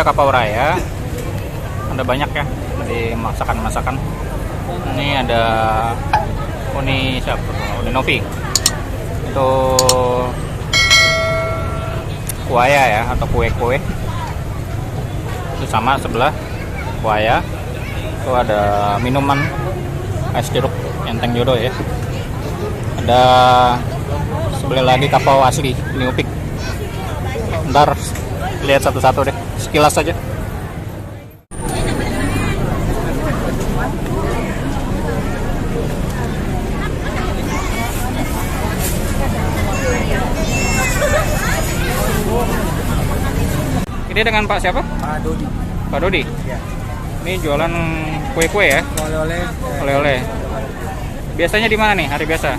kapau raya. Ada banyak ya di masakan-masakan. Ini ada Uni siapa? Uni Novi. Itu kuaya ya atau kue-kue. Itu sama sebelah kuaya. Itu ada minuman es jeruk enteng jodoh ya. Ada sebelah lagi kapau asli New Peak. Ntar lihat satu-satu deh, sekilas saja. Ini dengan Pak siapa? Pak Dodi. Pak Dodi? Ya. Ini jualan kue-kue ya? Oleh-oleh. Oleh-oleh. Biasanya di mana nih hari biasa?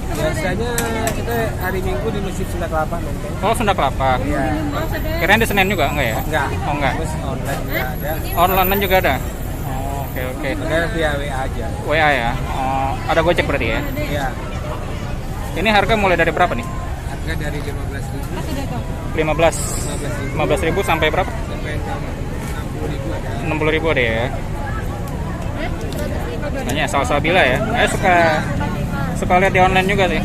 Biasanya kita hari Minggu di Masjid Sunda Kelapa. Menteng. Oh, Sunda Kelapa. Iya. Kirain di Senin juga enggak ya? Enggak. Oh, enggak. Terus online juga ada. Online juga ada? Oh, oke. Ada via WA aja. WA ya? Oh, ada Gojek berarti ya? Iya. Ini harga mulai dari berapa nih? Harga dari 15.000. 15.000 sampai berapa? Sampai 60.000 ada. 60.000 deh ya. Nanya salsabila ya. Suka lihat di online juga sih.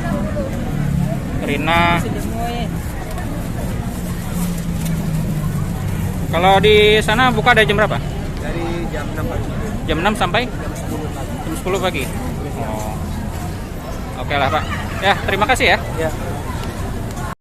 Rina. Kalau di sana buka dari jam berapa? Dari jam 6 pagi. Jam 6 sampai Jam 10 pagi. jam 10 pagi. Oh. Oke lah, Pak. Ya, terima kasih ya. Ya.